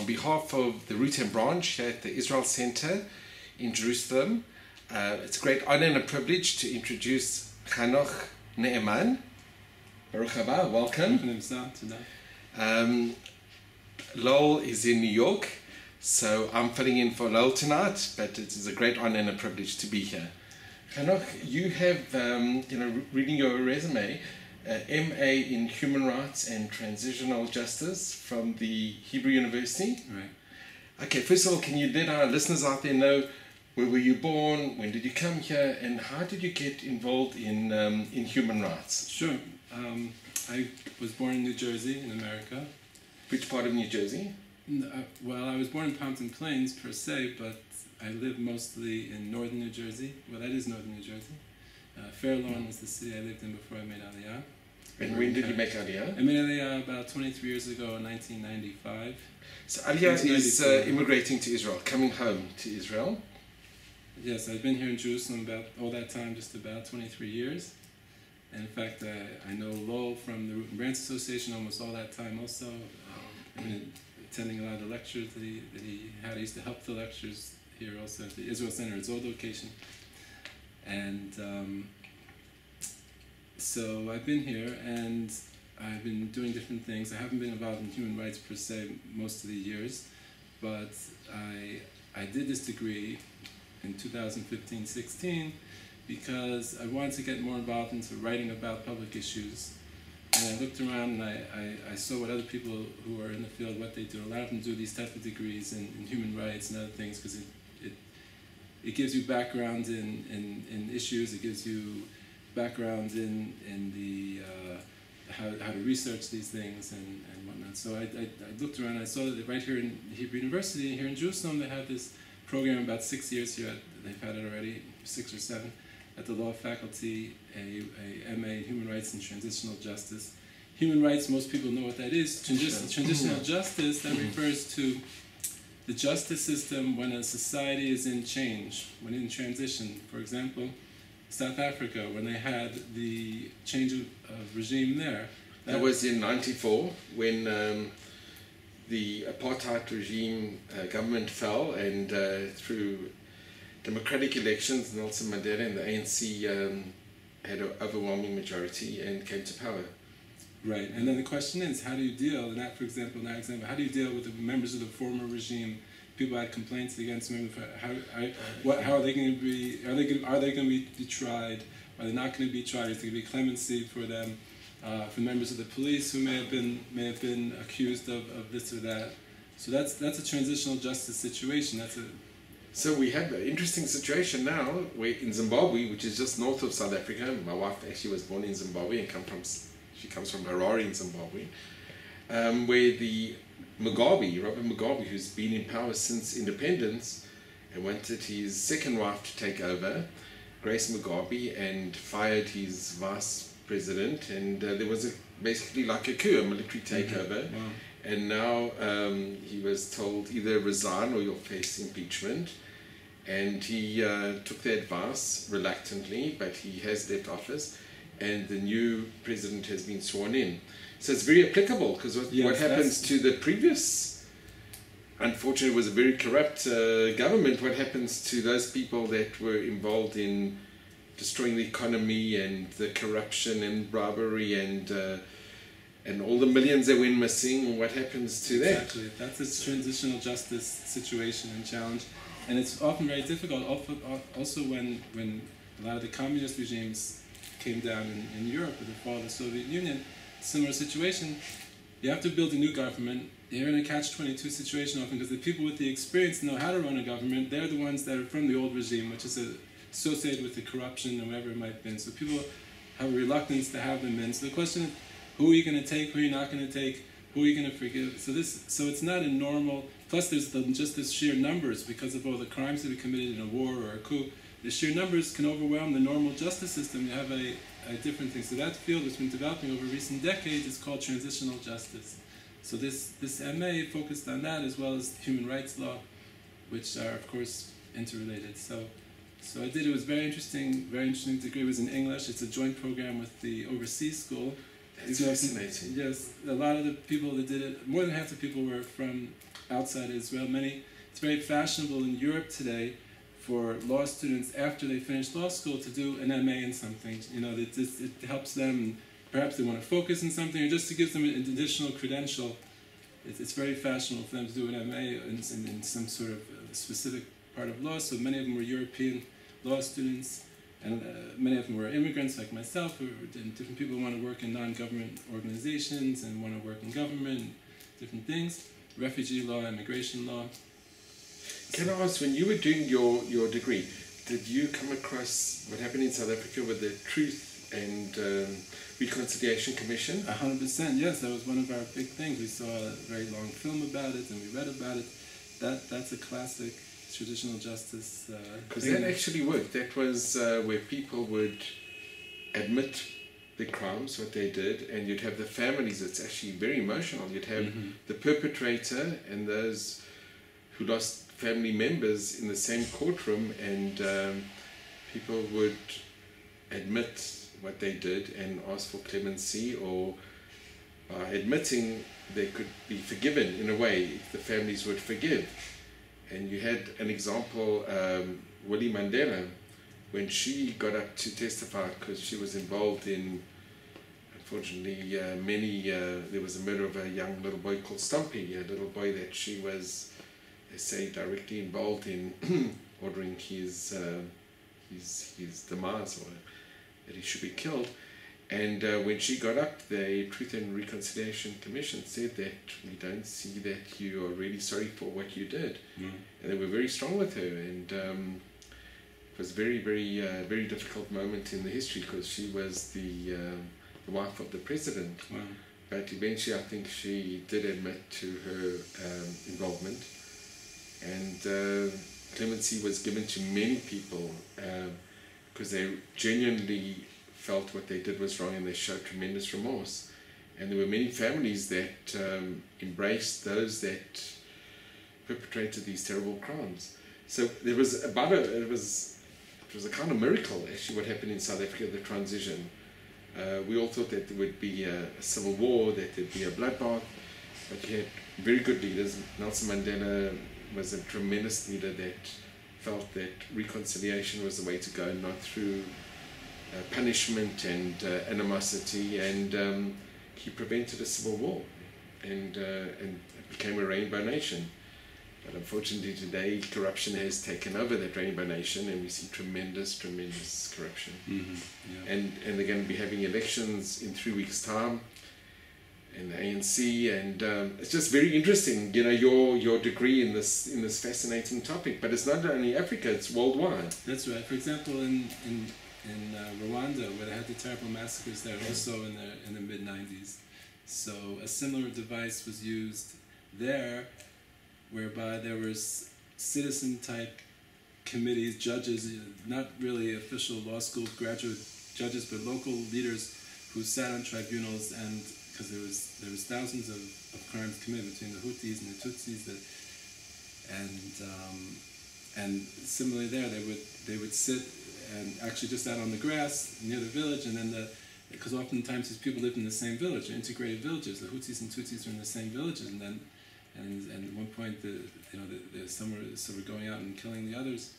on behalf of the Root and Branch here at the Israel Center in Jerusalem. It's a great honor and a privilege to introduce Chanoch Ne'eman. Baruch haba, welcome. Lowell is in New York, so I'm filling in for Lowell tonight, but it is a great honor and a privilege to be here. Chanoch, you have, reading your resume, MA in Human Rights and Transitional Justice from the Hebrew University. Right. Okay, first of all, can you let our listeners out there know where were you born, when did you come here, and how did you get involved in human rights? Sure. I was born in New Jersey, in America. Which part of New Jersey? Well, I was born in Pompton Plains, per se, but I live mostly in northern New Jersey. Well, that is northern New Jersey. Fair Lawn was the city I lived in before I made Aliyah. And when did you make Aliyah? I made Aliyah about 23 years ago in 1995. So Aliyah is immigrating to Israel, coming home to Israel. Yes, I've been here in Jerusalem about all that time, just about 23 years. And in fact, I know Lowell from the Root and Branch Association almost all that time also. I've been attending a lot of the lectures that he had. I used to help the lectures here also at the Israel Center, its old location. And so I've been here and I've been doing different things. I haven't been involved in human rights per se most of the years, but I did this degree in 2015-16 because I wanted to get more involved into writing about public issues. And I looked around and I saw what other people who are in the field, what they do. A lot of them do these type of degrees in human rights and other things because it gives you background in issues, it gives you background in the how to research these things and whatnot. So I looked around and I saw that right here in Hebrew University, here in Jerusalem, they have this program about 6 years here. They've had it already, 6 or 7, at the law faculty, a MA in Human Rights and Transitional Justice. Human rights, most people know what that is. Transitional justice, that refers to the justice system when a society is in change, when in transition. For example, South Africa, when they had the change of regime there. That was in '94 when the apartheid regime government fell, and through democratic elections, Nelson Mandela and the ANC had an overwhelming majority and came to power. Right, and then the question is, how do you deal, and that, for example, how do you deal with the members of the former regime? People had complaints against members. How are they going to be? Are they going to be tried? Are they not going to be tried? Is there going to be clemency for them? For members of the police who may have been accused of this or that? So that's a transitional justice situation. So we have an interesting situation now where in Zimbabwe, which is just north of South Africa. My wife actually was born in Zimbabwe and she comes from Harare in Zimbabwe, where the Robert Mugabe, who's been in power since independence and wanted his second wife to take over, Grace Mugabe, and fired his vice president, and there was basically like a coup, a military takeover. Mm-hmm. Wow. And now he was told either resign or you'll face impeachment, and he took the advice reluctantly, but he has left office, and the new president has been sworn in. So it's very applicable, because what happens to the previous, unfortunately it was a very corrupt government, what happens to those people that were involved in destroying the economy and the corruption and bribery and all the millions that went missing, what happens to that? Exactly, that's a transitional justice situation and challenge. And it's often very difficult, also when a lot of the communist regimes came down in Europe with the fall of the Soviet Union. Similar situation, you have to build a new government. You're in a catch-22 situation often because the people with the experience know how to run a government. They're the ones that are from the old regime, which is associated with the corruption and whatever it might have been. So people have a reluctance to have them in. So the question is, who are you going to take, who are you not going to take, who are you going to forgive? So it's not a normal, plus there's just the sheer numbers because of all the crimes that we committed in a war or a coup. The sheer numbers can overwhelm the normal justice system. You have a different thing. So that field that's been developing over recent decades is called transitional justice. So this MA focused on that as well as human rights law, which are of course interrelated. So I did. It was very interesting degree. It was in English. It's a joint program with the overseas school. It's fascinating. Yes, a lot of the people that did it, more than half the people were from outside Israel. It's very fashionable in Europe today for law students after they finish law school to do an MA in something. It helps them. Perhaps they want to focus on something, or just to give them an additional credential. It's very fashionable for them to do an MA in some sort of specific part of law. So many of them were European law students, and many of them were immigrants like myself, and different people who want to work in non-government organizations and want to work in government, different things, refugee law, immigration law. Can I ask, when you were doing your degree, did you come across what happened in South Africa with the Truth and Reconciliation Commission? 100%, yes. That was one of our big things. We saw a very long film about it, and we read about it. That's a classic traditional justice because that actually worked. That was where people would admit the crimes, what they did, and you'd have the families. It's actually very emotional. You'd have the perpetrator and those who lost family members in the same courtroom, and people would admit what they did and ask for clemency, or by admitting they could be forgiven in a way if the families would forgive. And you had an example, Winnie Mandela, when she got up to testify because she was involved in, unfortunately, there was a murder of a young little boy called Stumpy, a little boy that she was, they say, directly involved in ordering his demise, or that he should be killed. And when she got up, the Truth and Reconciliation Commission said that we don't see that you are really sorry for what you did. And they were very strong with her, and it was a very, very difficult moment in the history, because she was the wife of the president. But eventually I think she did admit to her involvement, and clemency was given to many people because they genuinely felt what they did was wrong, and they showed tremendous remorse. And there were many families that embraced those that perpetrated these terrible crimes. So there was it was a kind of miracle actually what happened in South Africa, the transition. We all thought that there would be a civil war, that there'd be a bloodbath, but you had very good leaders. Nelson Mandela was a tremendous leader that felt that reconciliation was the way to go, not through punishment and animosity, and he prevented a civil war, and it became a rainbow nation. But unfortunately today corruption has taken over that rainbow nation, and we see tremendous corruption. And they're going to be having elections in 3 weeks' time in the ANC, and it's just very interesting, your degree in this fascinating topic. But it's not only Africa, it's worldwide. That's right. For example, in Rwanda, where they had the terrible massacres there, also in the mid-90s. So a similar device was used there, whereby there was citizen-type committees, judges, not really official law school graduate judges, but local leaders who sat on tribunals, and because there was thousands of crimes committed between the Hutus and the Tutsis, and similarly there they would sit and actually just out on the grass near the village, and then because oftentimes these people lived in the same village, integrated villages. The Hutus and Tutsis were in the same villages, and at one point some were going out and killing the others,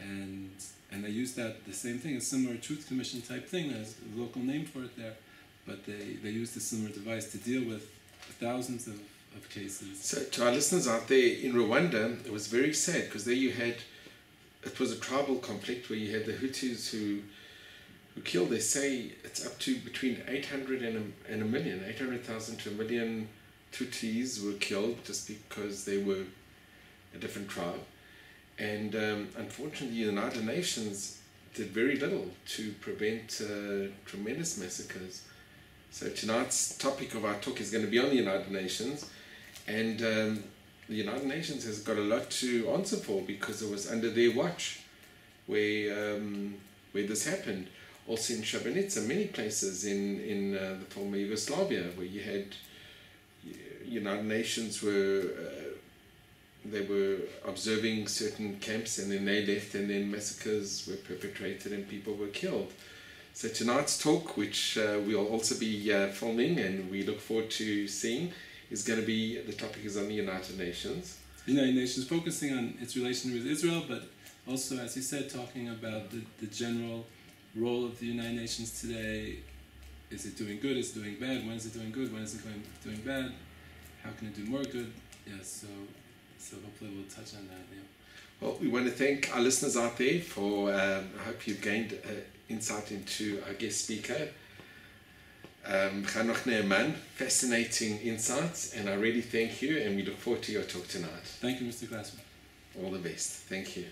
and they used the same thing, a similar Truth Commission type thing. There's a local name for it there, but they used a similar device to deal with thousands of cases. So to our listeners out there, in Rwanda, it was very sad, because there it was a tribal conflict where you had the Hutus who killed, they say it's up to between 800 and a million, 800,000 to a million Tutsis were killed just because they were a different tribe. And unfortunately the United Nations did very little to prevent tremendous massacres. So tonight's topic of our talk is going to be on the United Nations, and the United Nations has got a lot to answer for, because it was under their watch where this happened. Also in Srebrenica, many places in the former Yugoslavia, where you had United Nations they were observing certain camps, and then they left, and then massacres were perpetrated and people were killed. So tonight's talk, which we'll also be filming and we look forward to seeing, is going to be, the topic is on the United Nations. The United Nations, focusing on its relation with Israel, but also, as you said, talking about the general role of the United Nations today. Is it doing good? Is it doing bad? When is it doing good? When is it doing bad? How can it do more good? Yes, so hopefully we'll touch on that. Yeah. Well, we want to thank our listeners out there for, I hope you've gained insight into our guest speaker, Chanoch Ne'eman. Fascinating insights, and I really thank you, and we look forward to your talk tonight. Thank you, Mr. Glassman. All the best. Thank you.